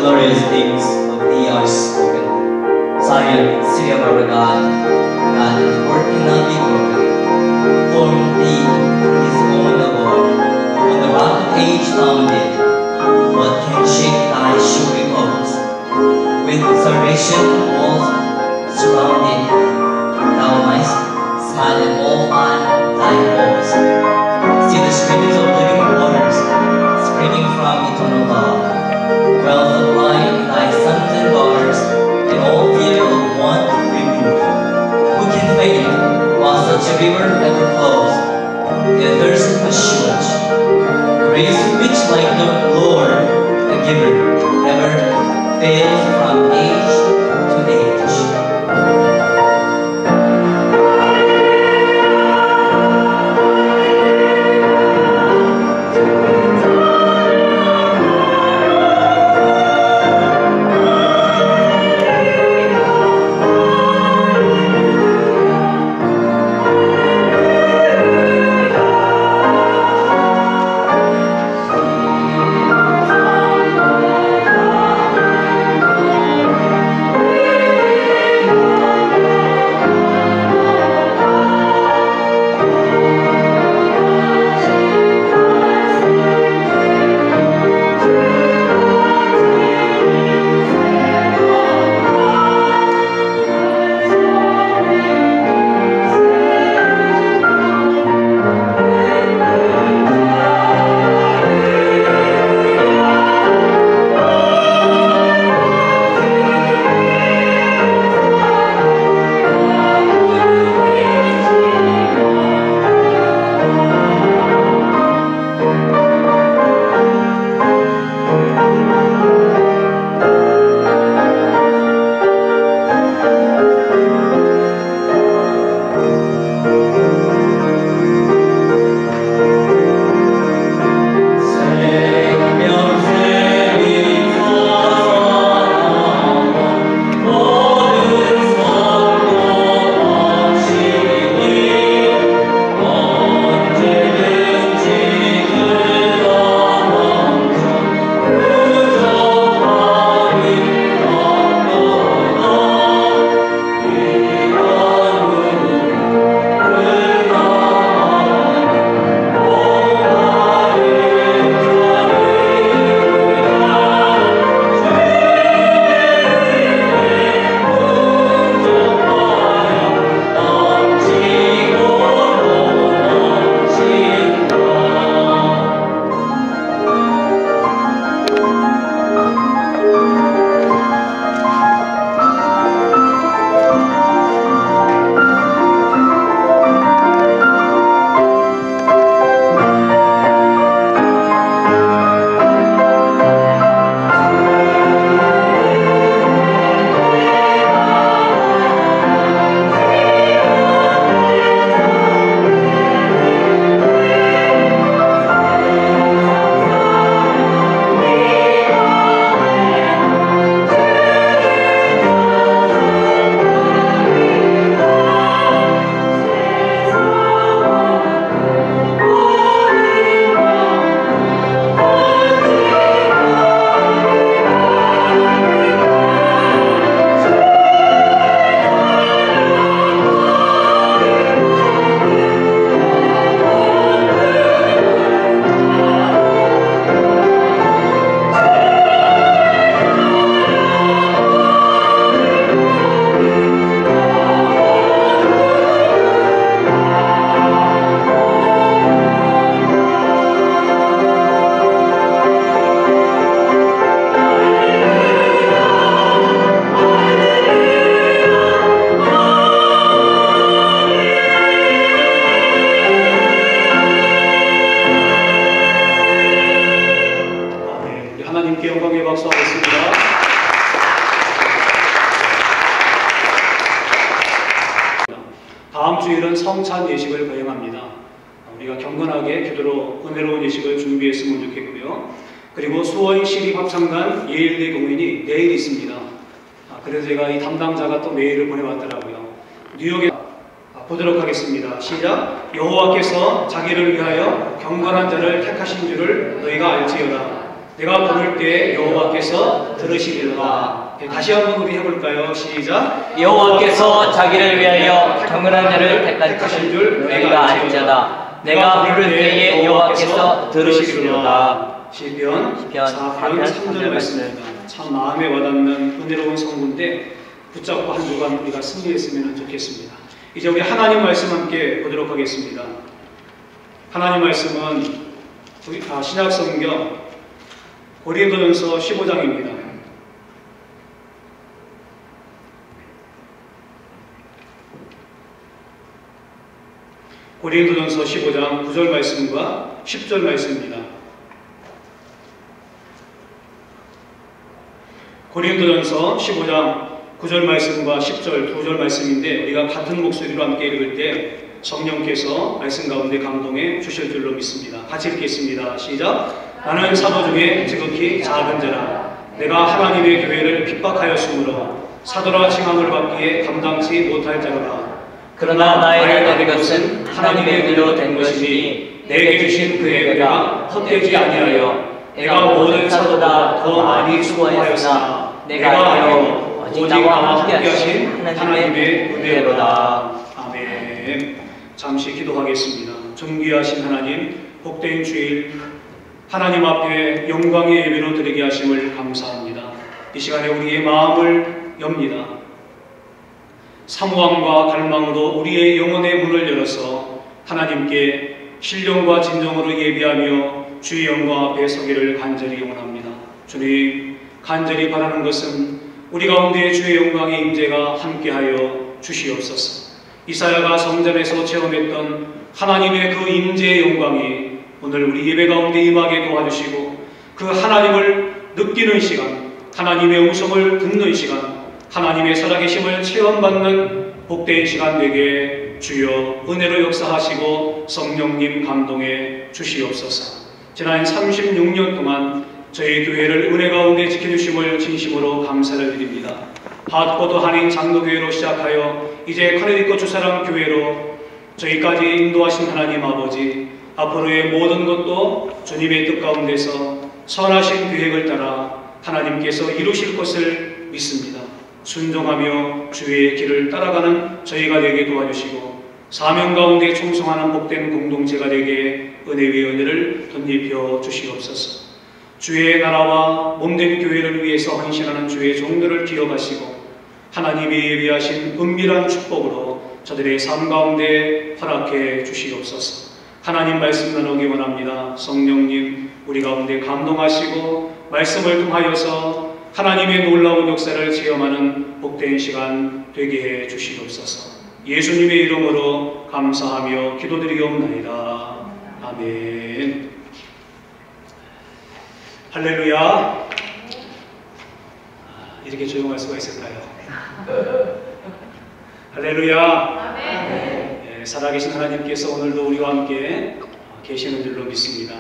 glorious things of thee are spoken. Zion, city of our God, God whose word cannot be broken. Formed thee from his own abode, on the rock of age founded. What can shake thy sure repose? With salvation walls surrounded, thou mightst smile at all thy foes. See the streams of living waters springing from eternal love. Wealth of life in thy sons and daughters, and all fear of want remove. Who can faint while such a river ever flows? And thirst assuage. Grace which like the Lord, the giver, never fails from age to age. 다음 주일은 성찬 예식을 거행합니다. 우리가 경건하게 기도로 은혜로운 예식을 준비했으면 좋겠고요. 그리고 수원 시립합창단 예일대 공연이 내일 있습니다. 그래서 제가 이 담당자가 또 메일을 보내왔더라고요. 뉴욕에 보도록 하겠습니다. 시작. 여호와께서 자기를 위하여 경건한 자를 택하신 줄을 너희가 알지어다. 내가 부를 때 여호와께서 들으시리로다. 다시 한번 우리 해볼까요? 시작. 여호와께서 자기를 위하여 경건한 자를 택하신 줄 내가 알지어다. 내가 부를 때에 여호와께서 들으시리로다. 시편 4편 3절 말씀입니다. 참 마음에 와닿는 은혜로운 성구인데 붙잡고 한 주간 우리가 승리했으면 좋겠습니다. 이제 우리 하나님 말씀 함께 보도록 하겠습니다. 하나님 말씀은 신약 성경 고린도전서 15장입니다. 고린도전서 15장 9절 말씀과 10절 말씀입니다. 고린도전서 15장 9절 말씀과 10절 두 절 말씀인데 우리가 같은 목소리로 함께 읽을 때 성령께서 말씀 가운데 감동해 주실 줄로 믿습니다. 같이 읽겠습니다. 시작. 나는 사도 중에 지극히 작은 자라. 내가 하나님의 교회를 핍박하였으므로 사도라 칭함을 받기에 감당치 못할 자로라. 그러나 나에게 된 것은 하나님의 의로 된 것이니 내게 주신 그의 은혜가 헛되지 아니하여 내가 모든 사도보다 더 많이 수고하였으나 내가 아니요 오직 나와 함께하신 하나님의 은혜로다. 아멘. 잠시 기도하겠습니다. 존귀하신 하나님, 복된 주일 하나님 앞에 영광의 예배로 드리게 하심을 감사합니다. 이 시간에 우리의 마음을 엽니다. 사모함과 갈망으로 우리의 영혼의 문을 열어서 하나님께 신령과 진정으로 예배하며 주의 영광 앞에 서기를 간절히 영원합니다. 주님, 간절히 바라는 것은 우리 가운데 주의 영광의 임재가 함께하여 주시옵소서. 이사야가 성전에서 체험했던 하나님의 그 임재의 영광이 오늘 우리 예배 가운데 임하게 도와주시고 그 하나님을 느끼는 시간, 하나님의 음성을 듣는 시간, 하나님의 살아계심을 체험받는 복된 시간 되게 주여 은혜로 역사하시고 성령님 감동해 주시옵소서. 지난 36년 동안 저희 교회를 은혜 가운데 지켜주심을 진심으로 감사를 드립니다. 핫포도 한인 장로교회로 시작하여 이제 커네디컷 주사람 교회로 저희까지 인도하신 하나님 아버지, 앞으로의 모든 것도 주님의 뜻 가운데서 선하신 계획을 따라 하나님께서 이루실 것을 믿습니다. 순종하며 주의 길을 따라가는 저희가 되게 도와주시고 사명 가운데 충성하는 복된 공동체가 되게 은혜의 은혜를 덧입혀 주시옵소서. 주의 나라와 몸된 교회를 위해서 헌신하는 주의 종들을 기억하시고 하나님이 예비하신 은밀한 축복으로 저들의 삶 가운데 허락해 주시옵소서. 하나님 말씀 나누기 원합니다. 성령님 우리 가운데 감동하시고 말씀을 통하여서 하나님의 놀라운 역사를 체험하는 복된 시간 되게 해 주시옵소서. 예수님의 이름으로 감사하며 기도드리옵나이다. 아멘. 할렐루야. 이렇게 조용할 수가 있을까요? 할렐루야. 네, 살아계신 하나님께서 오늘도 우리와 함께 계시는 줄로 믿습니다.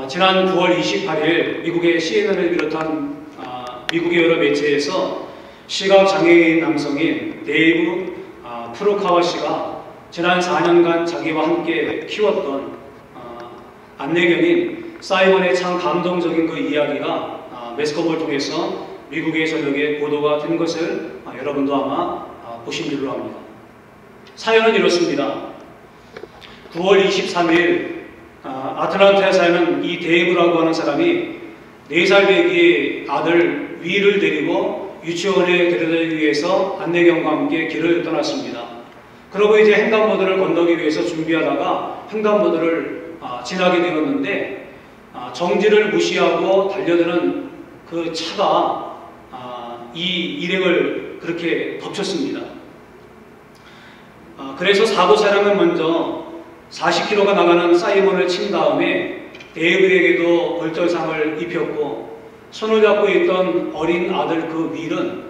지난 9월 28일 미국의 CNN을 비롯한 미국의 여러 매체에서 시각장애인 남성인 데이브 프로카와 씨가 지난 4년간 자기와 함께 키웠던 안내견인 사이먼의 참 감동적인 그 이야기가 매스컴을 통해서 미국의 전역에 보도가 된 것을 여러분도 아마 보신 줄로 압니다. 사연은 이렇습니다. 9월 23일 아틀란타에 사는 이 데이브라고 하는 사람이 4살 배기 아들 위를 데리고 유치원에 데려다주기 위해서 안내견과 함께 길을 떠났습니다. 그러고 이제 횡단보도를 건너기 위해서 준비하다가 횡단보도를 지나게 되었는데 정지를 무시하고 달려드는 그 차가 이 일행을 그렇게 덮쳤습니다. 그래서 사고 차량은 먼저 40km가 나가는 사이먼을 친 다음에 데이브에게도 골절상을 입혔고 손을 잡고 있던 어린 아들 그 윌은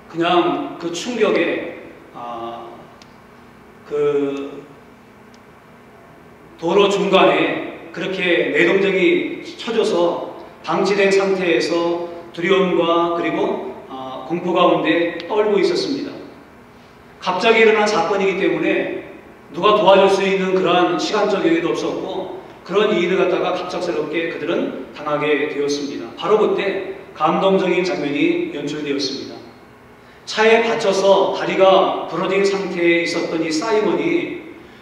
그냥 그 충격에 그 도로 중간에 그렇게 내동댕이 쳐져서 방치된 상태에서 두려움과 그리고 공포 가운데 떨고 있었습니다. 갑자기 일어난 사건이기 때문에 누가 도와줄 수 있는 그러한 시간적 여유도 없었고 그런 일을 갖다가 갑작스럽게 그들은 당하게 되었습니다. 바로 그때 감동적인 장면이 연출되었습니다. 차에 받쳐서 다리가 부러진 상태에 있었던 이 사이먼이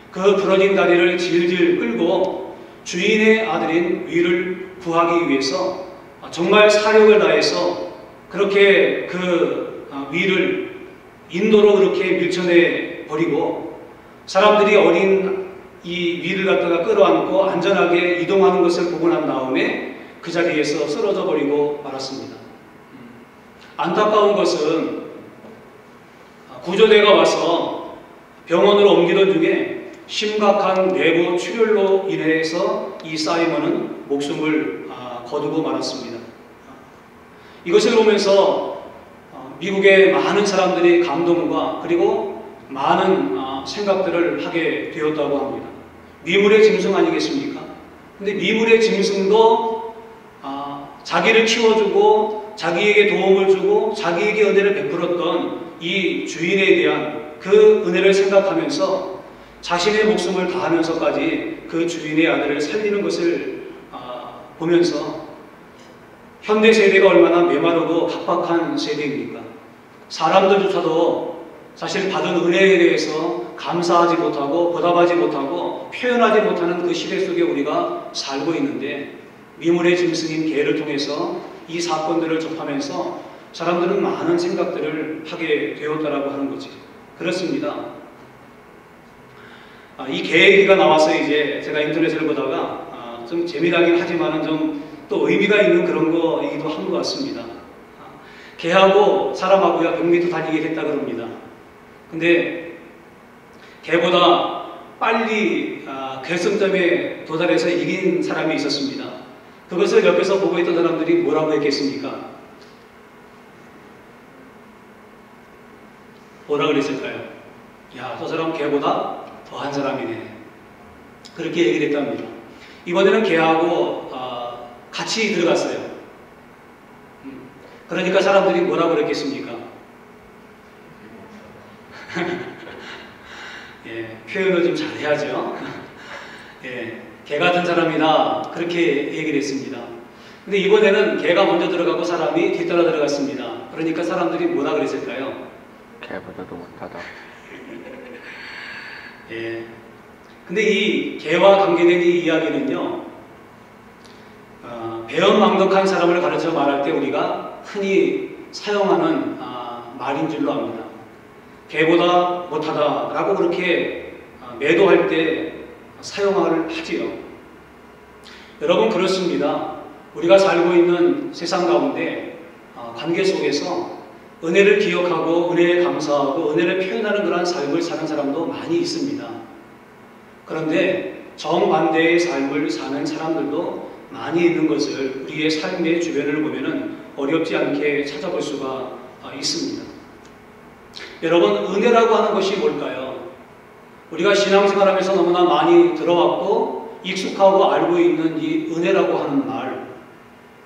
그 부러진 다리를 질질 끌고 주인의 아들인 위를 구하기 위해서 정말 사력을 다해서 그렇게 그 위를 인도로 그렇게 밀쳐내 버리고 사람들이 어린 이 위를 갖다가 끌어안고 안전하게 이동하는 것을 보고 난 다음에 그 자리에서 쓰러져 버리고 말았습니다. 안타까운 것은 구조대가 와서 병원으로 옮기던 중에 심각한 내부 출혈로 인해서 이 사이먼은 목숨을 거두고 말았습니다. 이것을 보면서 미국의 많은 사람들이 감동과 그리고 많은 생각들을 하게 되었다고 합니다. 미물의 짐승 아니겠습니까? 근데 미물의 짐승도 자기를 키워주고 자기에게 도움을 주고 자기에게 은혜를 베풀었던 이 주인에 대한 그 은혜를 생각하면서 자신의 목숨을 다하면서까지 그 주인의 아들을 살리는 것을 보면서 현대 세대가 얼마나 메마르고 각박한 세대입니까? 사람들조차도 사실 받은 은혜에 대해서 감사하지 못하고 보답하지 못하고 표현하지 못하는 그 시대 속에 우리가 살고 있는데 미물의 짐승인 개를 통해서 이 사건들을 접하면서 사람들은 많은 생각들을 하게 되었다라고 하는 거지. 그렇습니다. 이 개 얘기가 나와서 이제 제가 인터넷을 보다가 좀 재미나긴 하지만은 좀 또 의미가 있는 그런 거이기도 한 것 같습니다. 개하고 사람하고야 100m 달리게 됐다 그럽니다. 근데 개보다 빨리 결승점에 도달해서 이긴 사람이 있었습니다. 그것을 옆에서 보고 있던 사람들이 뭐라고 했겠습니까? 뭐라 그랬을까요? 야, 저 사람 개보다 더한 사람이네. 그렇게 얘기를 했답니다. 이번에는 개하고 같이 들어갔어요. 그러니까 사람들이 뭐라고 그랬겠습니까? 예, 표현을 좀 잘해야죠. 예, 개 같은 사람이다. 그렇게 얘기를 했습니다. 근데 이번에는 개가 먼저 들어가고 사람이 뒤따라 들어갔습니다. 그러니까 사람들이 뭐라 그랬을까요? 개보다도 못하다. 예. 근데 이 개와 관계된 이 이야기는요, 배은망덕한 사람을 가르쳐 말할 때 우리가 흔히 사용하는 말인 줄로 압니다. 개보다 못하다라고 그렇게 매도할 때 사용을 하지요. 여러분 그렇습니다. 우리가 살고 있는 세상 가운데 관계 속에서 은혜를 기억하고 은혜에 감사하고 은혜를 표현하는 그러한 삶을 사는 사람도 많이 있습니다. 그런데 정반대의 삶을 사는 사람들도 많이 있는 것을 우리의 삶의 주변을 보면은 어렵지 않게 찾아볼 수가 있습니다. 여러분, 은혜라고 하는 것이 뭘까요? 우리가 신앙생활하면서 너무나 많이 들어왔고 익숙하고 알고 있는 이 은혜라고 하는 말,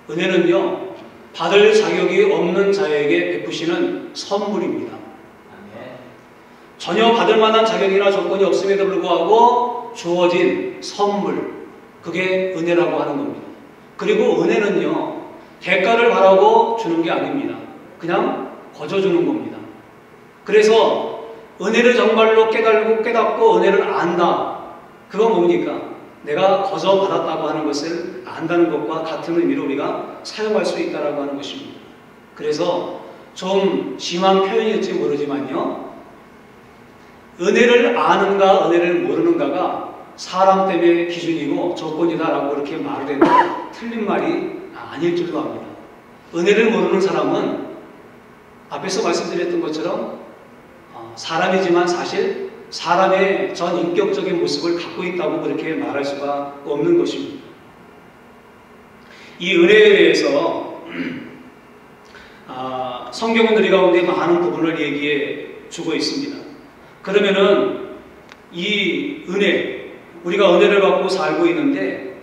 은혜는요, 받을 자격이 없는 자에게 베푸시는 선물입니다. 전혀 받을 만한 자격이나 조건이 없음에도 불구하고 주어진 선물, 그게 은혜라고 하는 겁니다. 그리고 은혜는요, 대가를 바라고 주는 게 아닙니다. 그냥 거저 주는 겁니다. 그래서 은혜를 정말로 깨닫고 은혜를 안다. 그건 뭡니까? 내가 거저 받았다고 하는 것을 안다는 것과 같은 의미로 우리가 사용할 수 있다고 하는 것입니다. 그래서 좀 심한 표현일지 모르지만요, 은혜를 아는가 은혜를 모르는가가 사람 때문에 기준이고 조건이다라고 그렇게 말을 해도 틀린 말이 아닐 줄로 압니다. 은혜를 모르는 사람은 앞에서 말씀드렸던 것처럼 사람이지만 사실 사람의 전 인격적인 모습을 갖고 있다고 그렇게 말할 수가 없는 것입니다. 이 은혜에 대해서 성경은 우리 가운데 많은 부분을 얘기해 주고 있습니다. 그러면은 이 은혜, 우리가 은혜를 받고 살고 있는데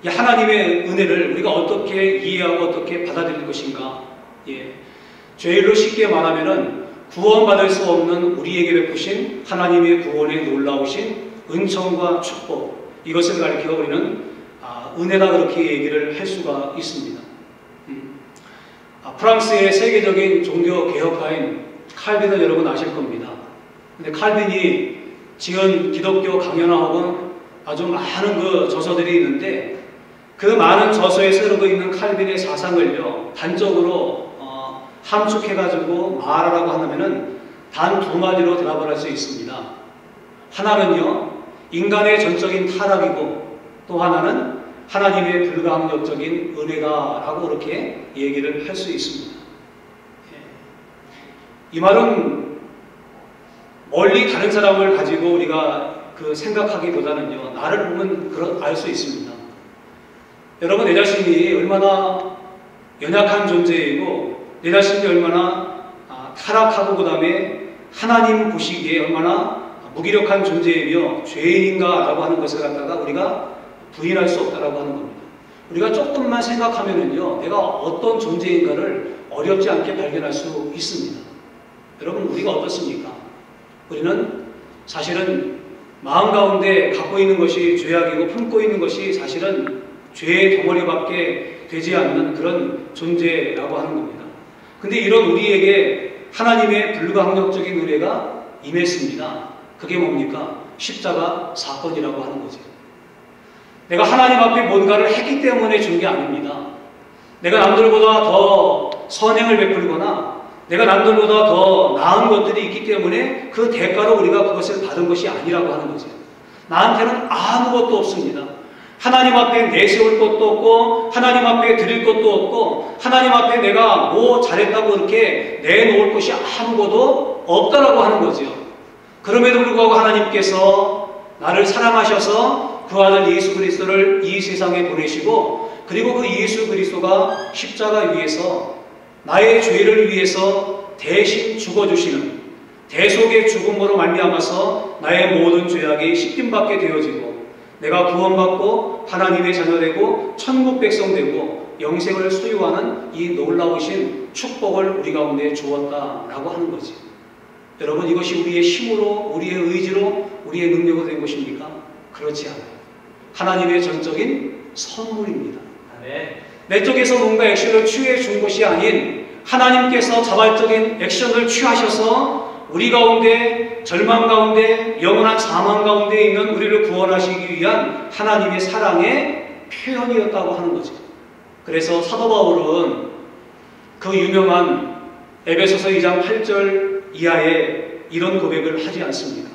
이 하나님의 은혜를 우리가 어떻게 이해하고 어떻게 받아들일 것인가? 예. 죄일로 쉽게 말하면은 구원받을 수 없는 우리에게 베푸신 하나님의 구원의 놀라우신 은총과 축복, 이것을 가리켜 우리는 은혜다 그렇게 얘기를 할 수가 있습니다. 프랑스의 세계적인 종교 개혁가인 칼빈을 여러분 아실 겁니다. 근데 칼빈이 지은 기독교 강연하고는 아주 많은 그 저서들이 있는데 그 많은 저서에 쓰고 있는 칼빈의 사상을요 단적으로 함축해가지고 말하라고 하면은 단 두 마디로 대답을 할 수 있습니다. 하나는요 인간의 전적인 타락이고 또 하나는 하나님의 불가항력적인 은혜다라고 그렇게 얘기를 할 수 있습니다. 이 말은 멀리 다른 사람을 가지고 우리가 생각하기보다는요 나를 보면 알 수 있습니다. 여러분 내 자신이 얼마나 연약한 존재이고 내 자신이 얼마나 타락하고 그 다음에 하나님 보시기에 얼마나 무기력한 존재이며 죄인인가라고 하는 것을 갖다가 우리가 부인할 수 없다라고 하는 겁니다. 우리가 조금만 생각하면은요 내가 어떤 존재인가를 어렵지 않게 발견할 수 있습니다. 여러분 우리가 어떻습니까? 우리는 사실은 마음 가운데 갖고 있는 것이 죄악이고 품고 있는 것이 사실은 죄의 덩어리밖에 되지 않는 그런 존재라고 하는 겁니다. 근데 이런 우리에게 하나님의 불가항력적인 은혜가 임했습니다. 그게 뭡니까? 십자가 사건이라고 하는 거죠. 내가 하나님 앞에 뭔가를 했기 때문에 준 게 아닙니다. 내가 남들보다 더 선행을 베풀거나 내가 남들보다 더 나은 것들이 있기 때문에 그 대가로 우리가 그것을 받은 것이 아니라고 하는 거죠. 나한테는 아무것도 없습니다. 하나님 앞에 내세울 것도 없고 하나님 앞에 드릴 것도 없고 하나님 앞에 내가 뭐 잘했다고 이렇게 내놓을 것이 아무것도 없다라고 하는 거죠. 그럼에도 불구하고 하나님께서 나를 사랑하셔서 그 아들 예수 그리스도를 이 세상에 보내시고 그리고 그 예수 그리스도가 십자가 위에서 나의 죄를 위해서 대신 죽어주시는 대속의 죽음으로 말미암아서 나의 모든 죄악이 씻김받게 되어지고 내가 구원받고 하나님의 자녀되고 천국 백성 되고 영생을 소유하는 이 놀라우신 축복을 우리 가운데 주었다라고 하는 거지. 여러분 이것이 우리의 힘으로 우리의 의지로 우리의 능력으로 된 것입니까? 그렇지 않아요. 하나님의 전적인 선물입니다. 내 쪽에서 뭔가 액션을 취해 준 것이 아닌 하나님께서 자발적인 액션을 취하셔서 우리 가운데 절망 가운데 영원한 사망 가운데 있는 우리를 구원하시기 위한 하나님의 사랑의 표현이었다고 하는 거죠. 그래서 사도 바울은 그 유명한 에베소서 2장 8절 이하에 이런 고백을 하지 않습니까?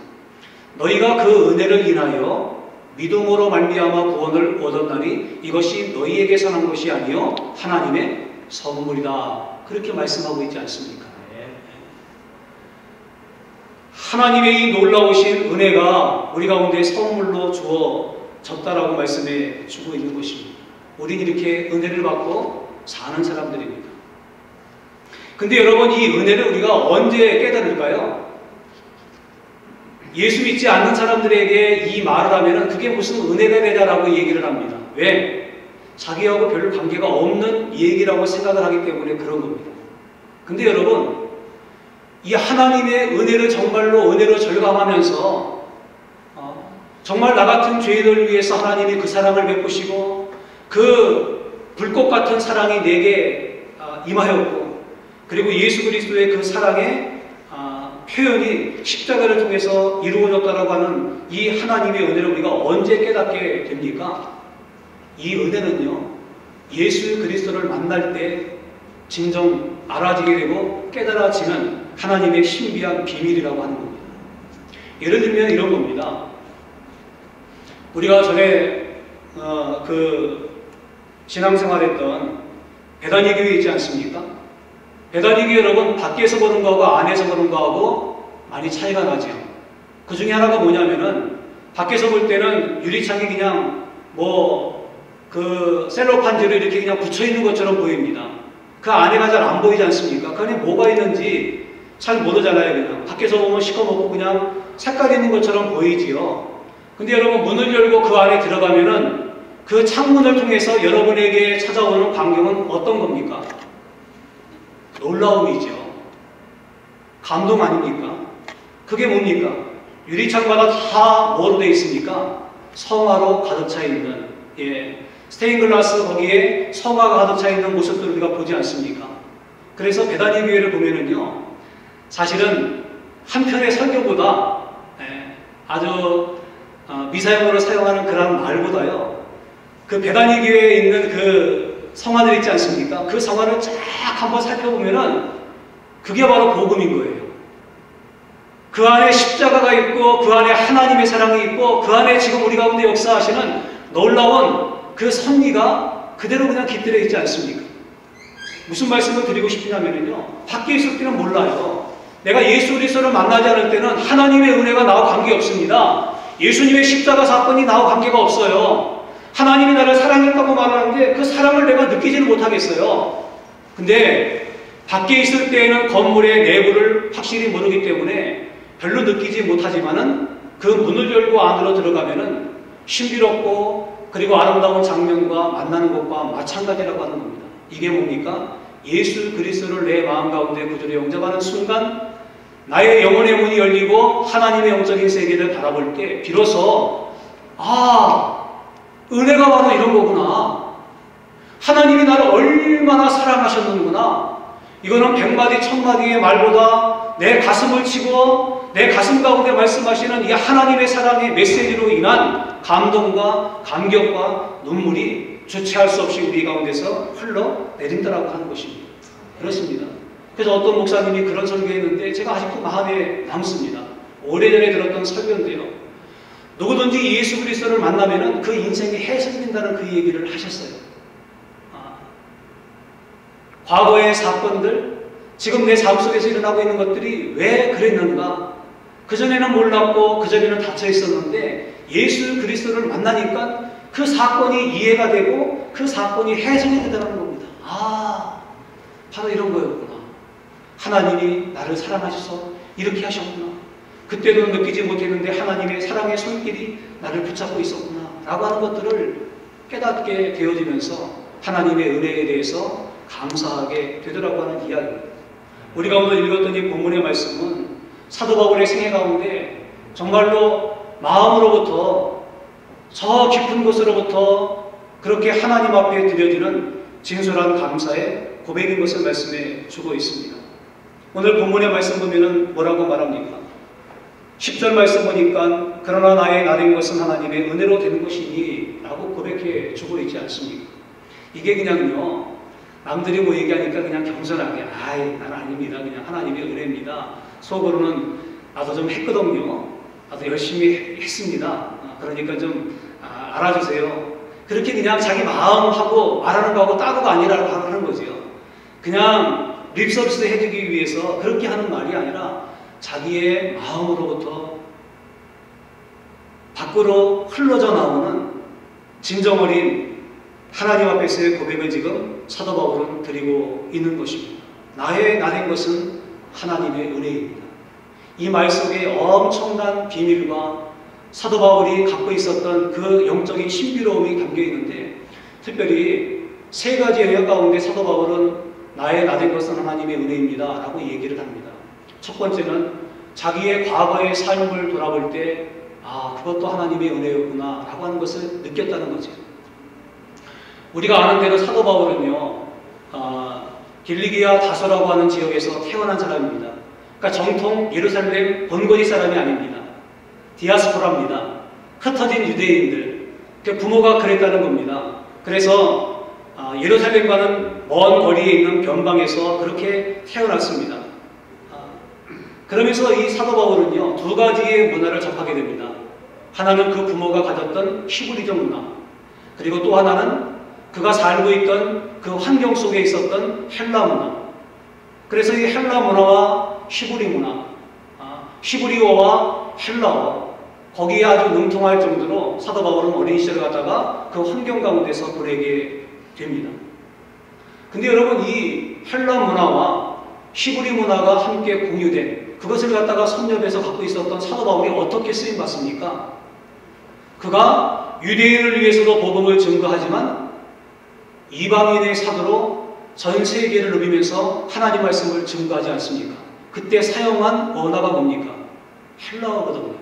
너희가 그 은혜를 인하여 믿음으로 말미암아 구원을 얻었나니 이것이 너희에게서 난 것이 아니요 하나님의 선물이다. 그렇게 말씀하고 있지 않습니까? 하나님의 이 놀라우신 은혜가 우리 가운데 선물로 주어졌다라고 말씀해 주고 있는 것입니다. 우린 이렇게 은혜를 받고 사는 사람들입니다. 근데 여러분 이 은혜를 우리가 언제 깨달을까요? 예수 믿지 않는 사람들에게 이 말을 하면 그게 무슨 은혜가 되냐라고 얘기를 합니다. 왜? 자기하고 별 관계가 없는 얘기라고 생각을 하기 때문에 그런 겁니다. 근데 여러분 이 하나님의 은혜를 정말로 은혜로 절감하면서 정말 나 같은 죄인을 위해서 하나님이 그 사랑을 베푸시고 그 불꽃 같은 사랑이 내게 임하였고 그리고 예수 그리스도의 그 사랑의 표현이 십자가를 통해서 이루어졌다라고 하는 이 하나님의 은혜를 우리가 언제 깨닫게 됩니까? 이 은혜는요 예수 그리스도를 만날 때 진정 알아지게 되고 깨달아지는 하나님의 신비한 비밀이라고 하는 겁니다. 예를 들면 이런 겁니다. 우리가 전에 신앙생활했던 베다니 교회 있지 않습니까? 베다니 교회 여러분 밖에서 보는 거하고 안에서 보는 거하고 많이 차이가 나죠. 그 중에 하나가 뭐냐면은 밖에서 볼 때는 유리창이 그냥 셀로판지로 이렇게 그냥 붙여 있는 것처럼 보입니다. 그 안에가 잘 안 보이지 않습니까? 그 안에 뭐가 있는지 잘 모르잖아요. 그냥 밖에서 보면 시커멓고 그냥 색깔 있는 것처럼 보이지요. 근데 여러분 문을 열고 그 안에 들어가면은 그 창문을 통해서 여러분에게 찾아오는 광경은 어떤 겁니까? 놀라움이죠. 감동 아닙니까? 그게 뭡니까? 유리창마다 다 뭐로 되어 있습니까? 성화로 가득 차 있는, 스테인글라스 거기에 성화가 가득 차 있는 모습들을 우리가 보지 않습니까? 그래서 베다니 교회를 보면은요, 사실은 한편의 설교보다 아주 미사용어를 사용하는 그런 말보다요, 그 베다니 교회에 있는 그 성화들 있지 않습니까? 그 성화를 쫙 한번 살펴보면은 그게 바로 복음인 거예요. 그 안에 십자가가 있고, 그 안에 하나님의 사랑이 있고, 그 안에 지금 우리 가운데 역사하시는 놀라운 그 섭리가 그대로 그냥 깃들여 있지 않습니까? 무슨 말씀을 드리고 싶냐면요, 밖에 있을 때는 몰라요. 내가 예수 그리스도를 만나지 않을 때는 하나님의 은혜가 나와 관계없습니다. 예수님의 십자가 사건이 나와 관계가 없어요. 하나님이 나를 사랑했다고 말하는데 그 사랑을 내가 느끼지는 못하겠어요. 근데 밖에 있을 때에는 건물의 내부를 확실히 모르기 때문에 별로 느끼지 못하지만은 그 문을 열고 안으로 들어가면은 신비롭고 그리고 아름다운 장면과 만나는 것과 마찬가지라고 하는 겁니다. 이게 뭡니까? 예수 그리스도를 내 마음 가운데 구주로 영접하는 순간 나의 영혼의 문이 열리고 하나님의 영적인 세계를 바라볼 때 비로소 은혜가 바로 이런 거구나. 하나님이 나를 얼마나 사랑하셨는구나. 이거는 100마디 1000마디의 말보다 내 가슴을 치고 내 가슴 가운데 말씀하시는 이 하나님의 사랑의 메시지로 인한 감동과 감격과 눈물이 주체할 수 없이 우리 가운데서 흘러내린다라고 하는 것입니다. 그렇습니다. 그래서 어떤 목사님이 그런 설교했는데 제가 아직도 마음에 남습니다. 오래전에 들었던 설교인데요, 누구든지 예수 그리스도를 만나면은 그 인생이 해석된다는 그 얘기를 하셨어요. 과거의 사건들, 지금 내 삶 속에서 일어나고 있는 것들이 왜 그랬는가? 그전에는 몰랐고 그전에는 닫혀 있었는데 예수 그리스도를 만나니까 그 사건이 이해가 되고 그 사건이 해석이 되더라는 겁니다. 바로 이런 거였구나. 하나님이 나를 사랑하셔서 이렇게 하셨구나. 그때도 느끼지 못했는데 하나님의 사랑의 손길이 나를 붙잡고 있었구나 라고 하는 것들을 깨닫게 되어지면서 하나님의 은혜에 대해서 감사하게 되더라고 하는 이야기입니다. 우리가 오늘 읽었던 이 본문의 말씀은 사도 바울의 생애 가운데 정말로 마음으로부터 저 깊은 곳으로부터 그렇게 하나님 앞에 드려지는 진솔한 감사의 고백인 것을 말씀해 주고 있습니다. 오늘 본문의 말씀 보면은 뭐라고 말합니까? 10절 말씀 보니까 그러나 나의 나된 것은 하나님의 은혜로 되는 것이니 라고 고백해 주고 있지 않습니까? 이게 그냥요, 남들이 뭐 얘기하니까 그냥 겸손하게 나는 아닙니다. 그냥 하나님의 은혜입니다. 속으로는 나도 좀 했거든요. 나도 열심히 했습니다. 그러니까 좀 알아주세요. 그렇게 그냥 자기 마음하고 말하는 거하고 따로가 아니라고 하는 거죠. 그냥 립서비스 해주기 위해서 그렇게 하는 말이 아니라 자기의 마음으로부터 밖으로 흘러져 나오는 진정 어린 하나님 앞에서의 고백을 지금 사도 바울은 드리고 있는 것입니다. 나의 나된 것은 하나님의 은혜입니다. 이 말 속에 엄청난 비밀과 사도 바울이 갖고 있었던 그 영적인 신비로움이 담겨 있는데, 특별히 세 가지 영역 가운데 사도 바울은 나의 나된 것은 하나님의 은혜입니다 라고 얘기를 합니다. 첫 번째는 자기의 과거의 삶을 돌아볼 때 그것도 하나님의 은혜였구나 라고 하는 것을 느꼈다는 거죠. 우리가 아는 대로 사도 바울은요, 길리기아 다소라고 하는 지역에서 태어난 사람입니다. 그러니까 정통 예루살렘 본거지 사람이 아닙니다. 디아스포라입니다. 흩어진 유대인들. 부모가 그랬다는 겁니다. 그래서 예루살렘과는 먼 거리에 있는 변방에서 그렇게 태어났습니다. 그러면서 이 사도 바울은요, 두 가지의 문화를 접하게 됩니다. 하나는 그 부모가 가졌던 히브리적 문화, 그리고 또 하나는 그가 살고 있던 그 환경 속에 있었던 헬라 문화. 그래서 이 헬라 문화와 히브리 문화, 히브리어와 헬라어, 거기에 아주 능통할 정도로 사도 바울은 어린 시절을 갖다가 그 환경 가운데서 보내게 됩니다. 근데 여러분, 이 헬라 문화와 히브리 문화가 함께 공유된 그것을 갖다가 섭렵해서 갖고 있었던 사도 바울이 어떻게 쓰임 받습니까? 그가 유대인을 위해서도 복음을 증거하지만 이방인의 사도로 전 세계를 누비면서 하나님 말씀을 증거하지 않습니까? 그때 사용한 언어가 뭡니까? 헬라어거든요.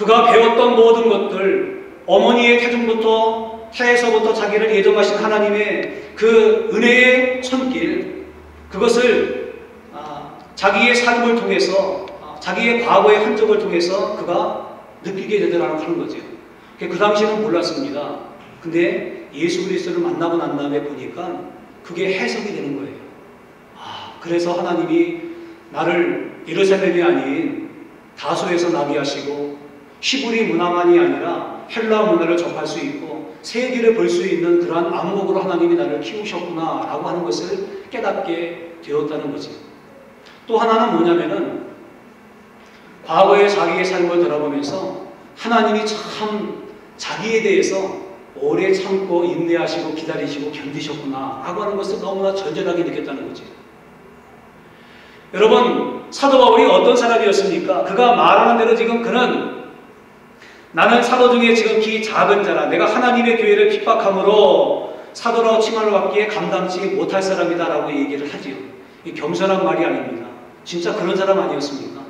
그가 배웠던 모든 것들, 어머니의 태에서부터 자기를 예정하신 하나님의 그 은혜의 손길, 그것을 자기의 삶을 통해서, 자기의 과거의 흔적을 통해서 그가 느끼게 되더라고 하는 거죠. 그 당시에는 몰랐습니다. 근데 예수 그리스도를 만나고 난 다음에 보니까 그게 해석이 되는 거예요. 그래서 하나님이 나를 예루살렘이 아닌 다소에서 나게 하시고 히브리 문화만이 아니라 헬라 문화를 접할 수 있고 세계를 볼 수 있는 그러한 안목으로 하나님이 나를 키우셨구나 라고 하는 것을 깨닫게 되었다는 거지. 또 하나는 뭐냐면은 과거의 자기의 삶을 돌아보면서 하나님이 참 자기에 대해서 오래 참고 인내하시고 기다리시고 견디셨구나 라고 하는 것을 너무나 절절하게 느꼈다는 거지. 여러분, 사도 바울이 어떤 사람이었습니까? 그가 말하는 대로 지금 그는 나는 사도 중에 지금 키 작은 자라, 내가 하나님의 교회를 핍박함으로 사도라고 칭함을 받기에 감당치 못할 사람이다 라고 얘기를 하지요. 이 겸손한 말이 아닙니다. 진짜 그런 사람 아니었습니까?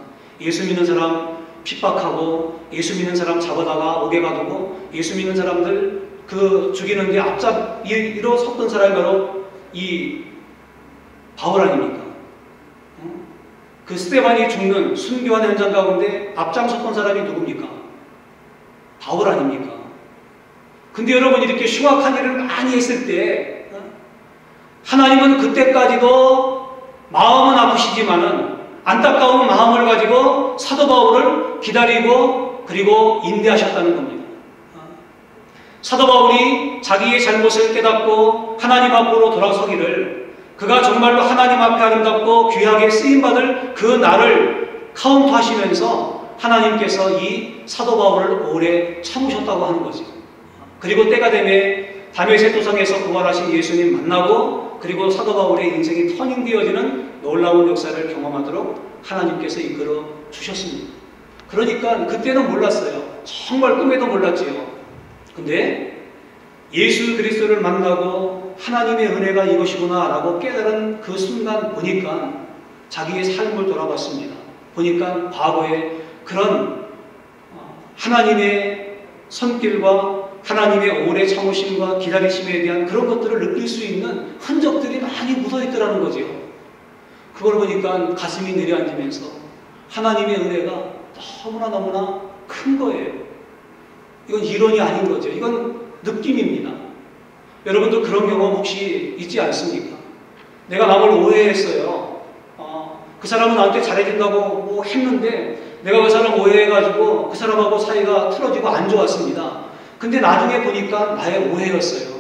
예수 믿는 사람 핍박하고 예수 믿는 사람 잡아다가 옥에 가두고 예수 믿는 사람들 그 죽이는 게 앞잡이로 섰던 사람이 바로 이 바울 아닙니까? 그 스데반이 죽는 순교한 현장 가운데 앞장섰던 사람이 누굽니까? 바울 아닙니까? 근데 여러분, 이렇게 흉악한 일을 많이 했을 때 하나님은 그때까지도 마음은 아프시지만은 안타까운 마음을 가지고 사도 바울을 기다리고 그리고 인내하셨다는 겁니다. 사도 바울이 자기의 잘못을 깨닫고 하나님 앞으로 돌아서기를, 그가 정말로 하나님 앞에 아름답고 귀하게 쓰임받을 그 날을 카운트하시면서 하나님께서 이 사도 바울을 오래 참으셨다고 하는 거죠. 그리고 때가 되매 다메섹 도상에서 부활하신 예수님 만나고 그리고 사도 바울의 인생이 터닝되어지는 놀라운 역사를 경험하도록 하나님께서 이끌어 주셨습니다. 그러니까 그때는 몰랐어요. 정말 꿈에도 몰랐지요. 근데 예수 그리스도를 만나고 하나님의 은혜가 이것이구나 라고 깨달은 그 순간 보니까 자기의 삶을 돌아봤습니다. 보니까 과거에 그런 하나님의 손길과 하나님의 오래 참으심과 기다리심에 대한 그런 것들을 느낄 수 있는 흔적들이 많이 묻어있더라는 거죠. 그걸 보니까 가슴이 내려앉으면서 하나님의 은혜가 너무나 큰 거예요. 이건 이론이 아닌 거죠. 이건 느낌입니다. 여러분도 그런 경험 혹시 있지 않습니까? 내가 남을 오해했어요. 그 사람은 나한테 잘해준다고 뭐 했는데 내가 그 사람 오해해가지고 그 사람하고 사이가 틀어지고 안 좋았습니다. 근데 나중에 보니까 나의 오해였어요.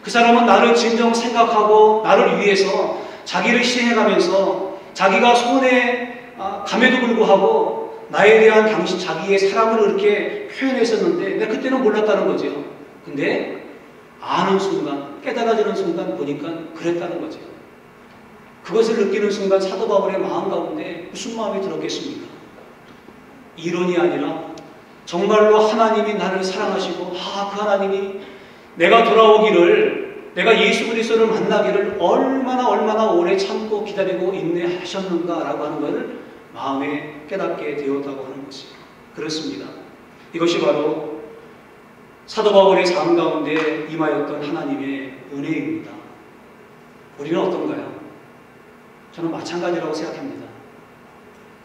그 사람은 나를 진정 생각하고 나를 위해서 자기를 희생해가면서 자기가 손에 감에도 불구하고 나에 대한 자기의 사랑을 그렇게 표현했었는데 내가 그때는 몰랐다는 거죠. 근데 아는 순간, 깨달아지는 순간 보니까 그랬다는 거죠. 그것을 느끼는 순간 사도 바울의 마음 가운데 무슨 마음이 들었겠습니까? 이론이 아니라 정말로 하나님이 나를 사랑하시고 그 하나님이 내가 돌아오기를, 내가 예수 그리스도를 만나기를 얼마나 오래 참고 기다리고 인내하셨는가라고 하는 것을 마음에 깨닫게 되었다고 하는 것입니다. 그렇습니다. 이것이 바로 사도 바울의 삶 가운데 임하였던 하나님의 은혜입니다. 우리는 어떤가요? 저는 마찬가지라고 생각합니다.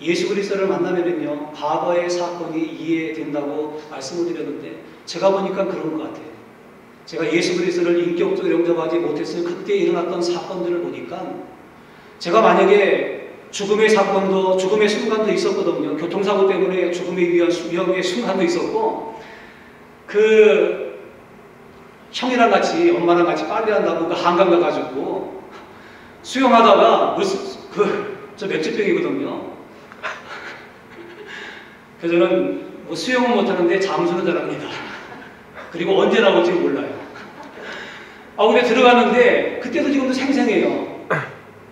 예수 그리스도를 만나면요, 과거의 사건이 이해된다고 말씀을 드렸는데 제가 보니까 그런 것 같아요. 제가 예수 그리스도를 인격적으로 영접하지 못했을 그때 일어났던 사건들을 보니까 제가 만약에 죽음의 사건도, 죽음의 순간도 있었거든요. 교통사고 때문에 죽음의 위험의 순간도 있었고, 형이랑 같이, 엄마랑 같이 빨래한다고 한강 가가지고 수영하다가 저 맥주병이거든요. 그래서 저는 수영은 못하는데 잠수는 잘합니다. 그리고 언제 나올지 몰라요. 근데 들어갔는데 그때도 지금도 생생해요.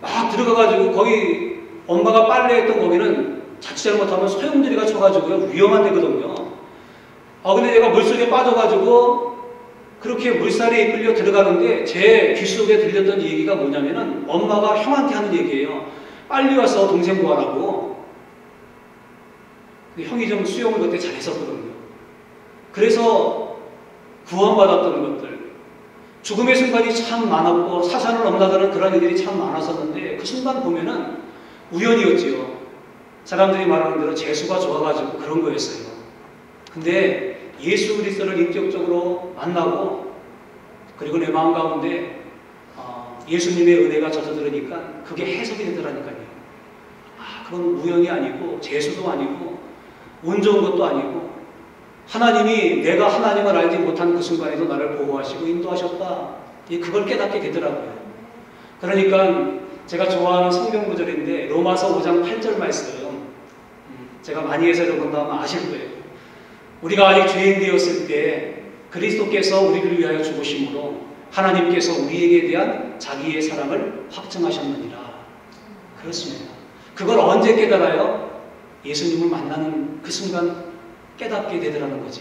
막 들어가가지고 거기 엄마가 빨래했던 거기는 자칫 잘못하면 소용돌이가 쳐가지고요, 위험한 데거든요. 근데 내가 물속에 빠져가지고 그렇게 물살에 이끌려 들어가는데 제 귀 속에 들렸던 얘기가 뭐냐면은 엄마가 형한테 하는 얘기예요. 빨리 와서 동생 구하라고. 형이 좀 수영을 그때 잘했었거든요. 그래서 구원받았던 것들, 죽음의 순간이 참 많았고 사산을 넘나드는 그런 일들이 참 많았었는데 그 순간 보면은 우연이었지요. 사람들이 말하는 대로 재수가 좋아가지고 그런 거였어요. 근데 예수 그리스도를 인격적으로 만나고 그리고 내 마음 가운데 예수님의 은혜가 젖어들으니까 그게 해석이 되더라니까요. 그건 우연이 아니고 재수도 아니고 운 좋은 것도 아니고 하나님이 내가 하나님을 알지 못한 그 순간에도 나를 보호하시고 인도하셨다. 그걸 깨닫게 되더라고요. 그러니까 제가 좋아하는 성경 구절인데 로마서 5장 8절 말씀, 제가 많이 해설을 본다면 아실 거예요. 우리가 아직 죄인 되었을 때 그리스도께서 우리를 위하여 죽으심으로 하나님께서 우리에게 대한 자기의 사랑을 확증하셨느니라. 그렇습니다. 그걸 언제 깨달아요? 예수님을 만나는 그 순간 깨닫게 되더라는 거지.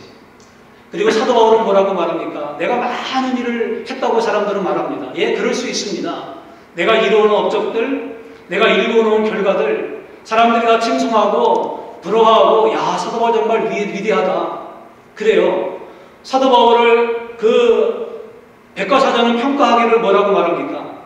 그리고 사도 바울은 뭐라고 말합니까? 내가 많은 일을 했다고 사람들은 말합니다. 예, 그럴 수 있습니다. 내가 이루어놓은 업적들, 내가 이루어놓은 결과들, 사람들이 다 칭송하고 부러워하고, 야, 사도 바울 정말 위대하다. 그래요. 사도 바울을 그 백과사전은 평가하기를 뭐라고 말합니까?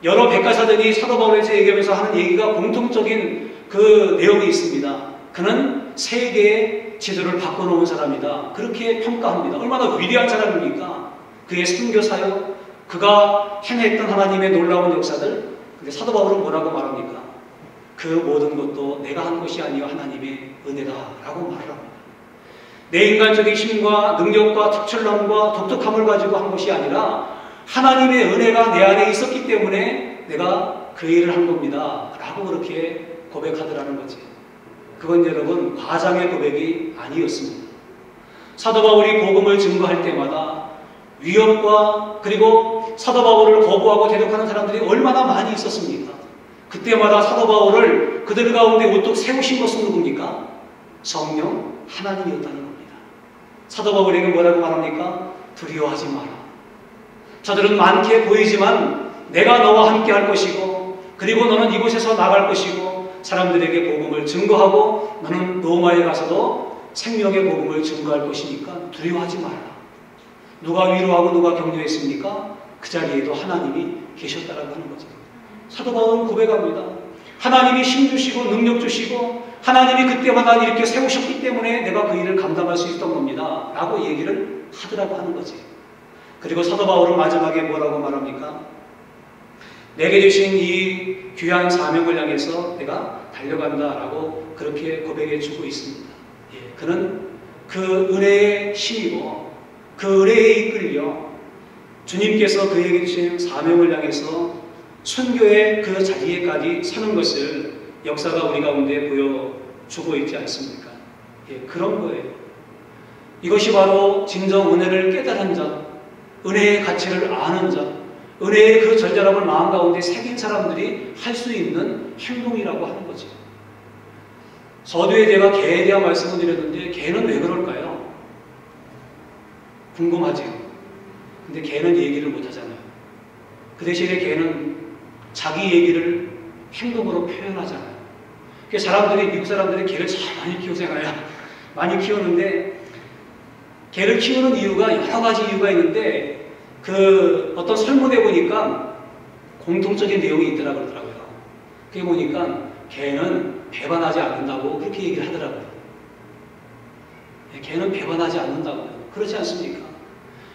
여러 백과사전이 사도 바울에 대해서 얘기하면서 하는 얘기가 공통적인 그 내용이 있습니다. 그는 세계의 지도를 바꿔놓은 사람이다. 그렇게 평가합니다. 얼마나 위대한 사람입니까? 그의 선교 사역, 그가 행했던 하나님의 놀라운 역사들. 근데 사도 바울은 뭐라고 말합니까? 그 모든 것도 내가 한 것이 아니요 하나님의 은혜다라고 말을 합니다. 내 인간적인 힘과 능력과 특출남과 독특함을 가지고 한 것이 아니라 하나님의 은혜가 내 안에 있었기 때문에 내가 그 일을 한 겁니다 라고 그렇게 고백하더라는 거지. 그건 여러분 과장의 고백이 아니었습니다. 사도 바울이 복음을 증거할 때마다 위협과 그리고 사도 바울을 거부하고 대적하는 사람들이 얼마나 많이 있었습니까? 그때마다 사도 바울을 그들 가운데 우뚝 세우신 것은 누굽니까? 성령 하나님이었다는 겁니다. 사도 바울에게 뭐라고 말합니까? 두려워하지 마라. 저들은 많게 보이지만 내가 너와 함께 할 것이고 그리고 너는 이곳에서 나갈 것이고 사람들에게 복음을 증거하고 너는 로마에 가서도 생명의 복음을 증거할 것이니까 두려워하지 마라. 누가 위로하고 누가 격려했습니까? 그 자리에도 하나님이 계셨다라고 하는 거죠. 사도 바울은 고백합니다. 하나님이 힘 주시고 능력 주시고 하나님이 그때마다 이렇게 세우셨기 때문에 내가 그 일을 감당할 수 있었던 겁니다 라고 얘기를 하더라고 하는 거지. 그리고 사도 바울은 마지막에 뭐라고 말합니까? 내게 주신 이 귀한 사명을 향해서 내가 달려간다 라고 그렇게 고백해 주고 있습니다. 예, 그는 그 은혜의 힘이고 그 은혜에 이끌려 주님께서 그에게 주신 사명을 향해서 선교의 그 자리에까지 서는 것을 역사가 우리 가운데 보여주고 있지 않습니까? 예, 그런 거예요. 이것이 바로 진정 은혜를 깨달은 자, 은혜의 가치를 아는 자, 은혜의 그 절절함을 마음 가운데 새긴 사람들이 할 수 있는 행동이라고 하는 거지. 서두에 제가 개에 대한 말씀을 드렸는데 개는 왜 그럴까요? 궁금하지요. 근데 개는 얘기를 못하잖아요. 그 대신에 개는 자기 얘기를 행동으로 표현하잖아요. 그래서 사람들이, 미국 사람들이 개를 참 많이 키우잖아요. 많이 키우는데 개를 키우는 이유가 여러 가지 이유가 있는데 그 어떤 설문에 보니까 공통적인 내용이 있더라고 그러더라고요. 그게 보니까 개는 배반하지 않는다고 그렇게 얘기를 하더라고요. 개는 배반하지 않는다고요. 그렇지 않습니까?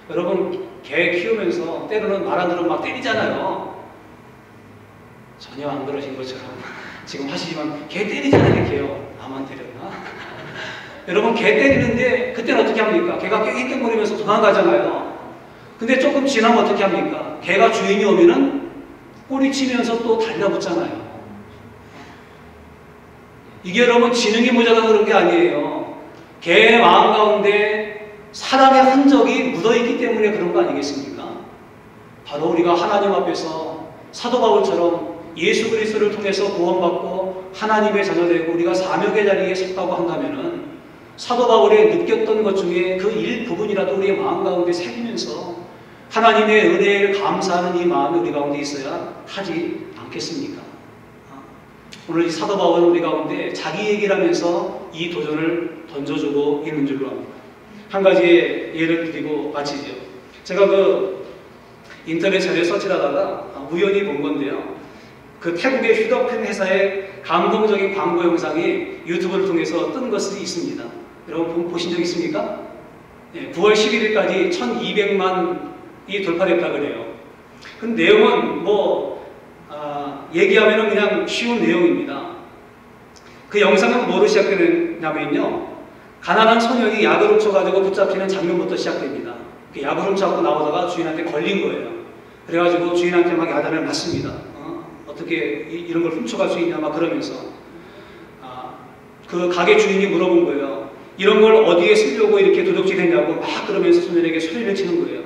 여러분 개 키우면서 때로는 말 안 들으면 막 때리잖아요. 전혀 안 그러신 것처럼 지금 하시지만 개 때리잖아요. 개요. 나만 때렸나? 여러분 개 때리는데 그때는 어떻게 합니까? 개가 깽깽거리면서 도망가잖아요. 근데 조금 지나면 어떻게 합니까? 개가 주인이 오면은 꼬리치면서 또 달려붙잖아요. 이게 여러분 지능이 모자라서 그런 게 아니에요. 개의 마음 가운데 사랑의 흔적이 묻어있기 때문에 그런 거 아니겠습니까? 바로 우리가 하나님 앞에서 사도 바울처럼 예수 그리스도를 통해서 구원받고 하나님의 자녀되고 우리가 사명의 자리에 섰다고 한다면은 사도 바울이 느꼈던 것 중에 그 일부분이라도 우리의 마음 가운데 새기면서 하나님의 은혜를 감사하는 이 마음이 우리 가운데 있어야 하지 않겠습니까? 오늘 이 사도 바울은 우리 가운데 자기 얘기를 하면서 이 도전을 던져주고 있는 줄로 압니다. 한 가지의 예를 드리고 마치죠. 제가 그 인터넷 자료에 서치를 하다가 우연히 본 건데요. 그 태국의 휴대폰 회사의 감동적인 광고 영상이 유튜브를 통해서 뜬 것이 있습니다. 여러분 보신 적 있습니까? 9월 11일까지 1200만이 돌파됐다 그래요. 그 내용은 얘기하면 그냥 쉬운 내용입니다. 그 영상은 뭐로 시작되냐면요. 가난한 소년이 약을 훔쳐가지고 붙잡히는 장면부터 시작됩니다. 그 약을 훔쳐갖고 나오다가 주인한테 걸린 거예요. 그래가지고 주인한테 막 야단을 맞습니다. 어떻게 이런 걸 훔쳐갈 수 있냐 막 그러면서 그 가게 주인이 물어본 거예요. 이런 걸 어디에 쓰려고 이렇게 도둑질했냐고 막 그러면서 소년에게 소리를 치는 거예요.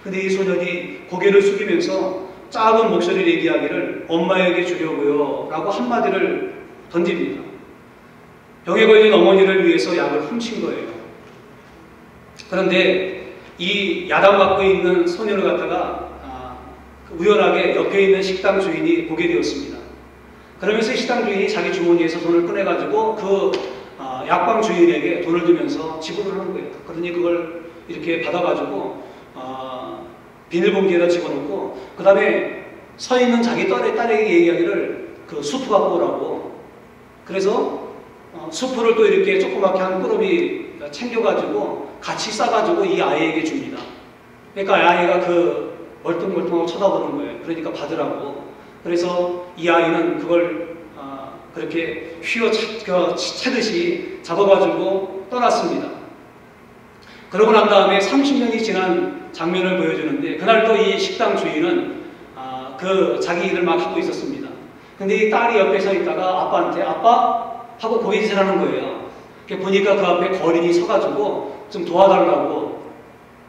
근데 이 소년이 고개를 숙이면서 작은 목소리로 얘기하기를 엄마에게 주려고요 라고 한마디를 던집니다. 병에 걸린 어머니를 위해서 약을 훔친 거예요. 그런데 이 야단받고 있는 소년을 갖다가 우연하게 옆에 있는 식당 주인이 보게 되었습니다. 그러면서 식당 주인이 자기 주머니에서 돈을 꺼내가지고 그 약방 주인에게 돈을 주면서 지불을 하는 거예요. 그러니 그걸 이렇게 받아가지고 비닐봉지에다 집어넣고 그 다음에 서 있는 자기 딸에게 얘기하기를 그 수프 갖고 오라고. 그래서 수프를 또 이렇게 조그맣게 한 꾸러미 챙겨가지고 같이 싸가지고 이 아이에게 줍니다. 그러니까 아이가 그 멀뚱멀뚱하고 쳐다보는 거예요. 그러니까 받으라고. 그래서 이 아이는 그걸 그렇게 휘어차듯이 잡아가지고 떠났습니다. 그러고 난 다음에 30년이 지난 장면을 보여주는데 그날 또 이 식당 주인은 그 자기 일을 막 하고 있었습니다. 근데 이 딸이 옆에 서 있다가 아빠한테 아빠 하고 고개짓을 하는 거예요. 보니까 그 앞에 거린이 서가지고 좀 도와달라고.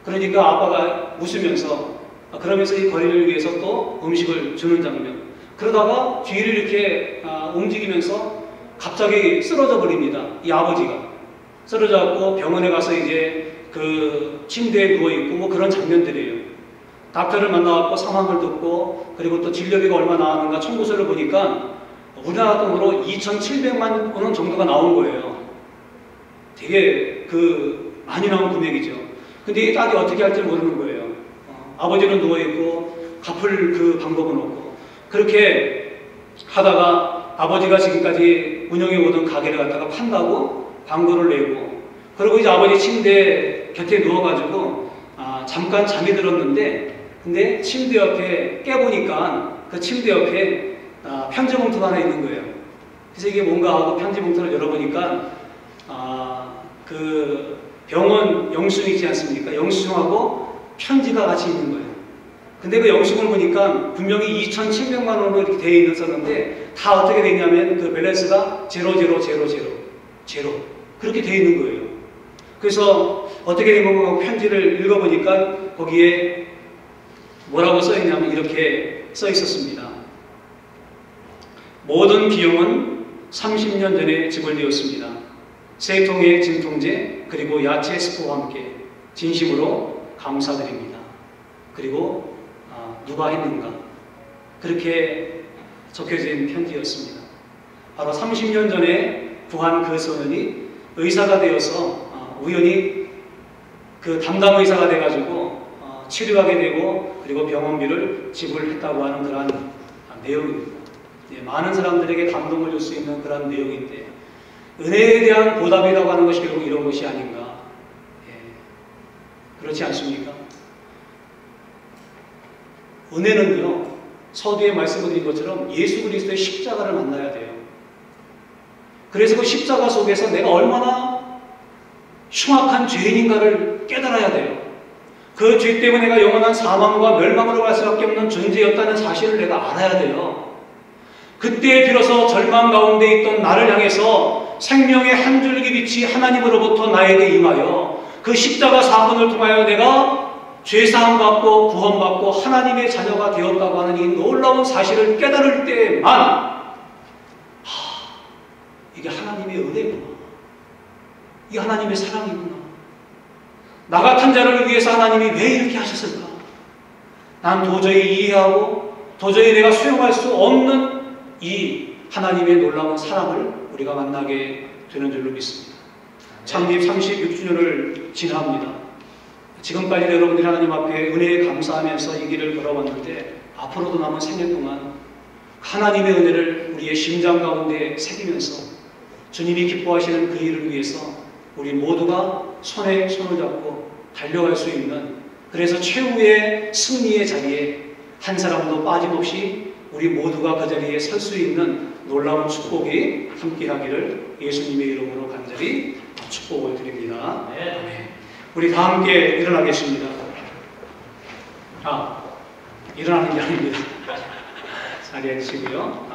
그러니까 아빠가 웃으면서 그러면서 이 거린을 위해서 또 음식을 주는 장면. 그러다가 뒤를 이렇게 움직이면서 갑자기 쓰러져 버립니다. 이 아버지가 쓰러져갖고 병원에 가서 이제 그 침대에 누워있고 뭐 그런 장면들이에요. 닥터를 만나갖고 상황을 듣고 그리고 또 진료비가 얼마 나왔는가 청구서를 보니까 우리나라 돈으로 2,700만 원 정도가 나온 거예요. 되게 많이 나온 금액이죠. 근데 이 딸이 어떻게 할지 모르는 거예요. 아버지는 누워있고 갚을 그 방법은 없고. 그렇게 하다가 아버지가 지금까지 운영해 오던 가게를 갖다가 판다고 방구를 내고, 그리고 이제 아버지 침대 곁에 누워가지고 잠깐 잠이 들었는데, 근데 침대 옆에 깨보니까 그 침대 옆에 편지 봉투가 하나 있는 거예요. 그래서 이게 뭔가 하고 편지 봉투를 열어보니까 그 병원 영수증 있지 않습니까? 영수증하고 편지가 같이 있는 거예요. 근데 그 영수증을 보니까 분명히 2,700만 원으로 이렇게 되어 있었는데 다 어떻게 돼 있냐면 그 밸런스가 00000 그렇게 되어 있는 거예요. 그래서 어떻게 된 건가 편지를 읽어보니까 거기에 뭐라고 써 있냐면 이렇게 써 있었습니다. 모든 비용은 30년 전에 지불되었습니다. 세 통의 진통제 그리고 야채 스프와 함께 진심으로 감사드립니다. 그리고 누가 했는가, 그렇게 적혀진 편지였습니다. 바로 30년 전에 구한 그 소년이 의사가 되어서 우연히 그 담당 의사가 돼가지고 치료하게 되고 그리고 병원비를 지불했다고 하는 그러한 내용입니다. 많은 사람들에게 감동을 줄 수 있는 그런 내용인데, 은혜에 대한 보답이라고 하는 것이 결국 이런 것이 아닌가. 그렇지 않습니까? 은혜는요, 서두에 말씀드린 것처럼 예수 그리스도의 십자가를 만나야 돼요. 그래서 그 십자가 속에서 내가 얼마나 흉악한 죄인인가를 깨달아야 돼요. 그 죄 때문에 내가 영원한 사망과 멸망으로 갈 수밖에 없는 존재였다는 사실을 내가 알아야 돼요. 그때 비로소 절망 가운데 있던 나를 향해서 생명의 한 줄기 빛이 하나님으로부터 나에게 임하여 그 십자가 사건을 통하여 내가 죄사함 받고 구원받고 하나님의 자녀가 되었다고 하는 이 놀라운 사실을 깨달을 때만 이게 하나님의 은혜구나, 이게 하나님의 사랑이구나, 나 같은 자를 위해서 하나님이 왜 이렇게 하셨을까, 난 도저히 이해하고 도저히 내가 수용할 수 없는 이 하나님의 놀라운 사랑을 우리가 만나게 되는 줄로 믿습니다. 창립 36주년을 지나합니다. 지금까지 여러분들이 하나님 앞에 은혜에 감사하면서 이 길을 걸어왔는데 앞으로도 남은 생애 동안 하나님의 은혜를 우리의 심장 가운데 새기면서 주님이 기뻐하시는 그 일을 위해서 우리 모두가 손에 손을 잡고 달려갈 수 있는, 그래서 최후의 승리의 자리에 한 사람도 빠짐없이 우리 모두가 그 자리에 설 수 있는 놀라운 축복이 함께하기를 예수님의 이름으로 간절히 축복을 드립니다. 네. 우리 다 함께 일어나겠습니다. 일어나는 게 아닙니다. 자리에 앉으시고요.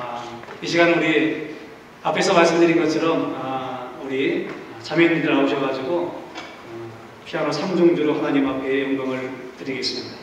이 시간은 우리 앞에서 말씀드린 것처럼 우리 자매님들 나오셔가지고 피아노 3중주로 하나님 앞에 영광을 드리겠습니다.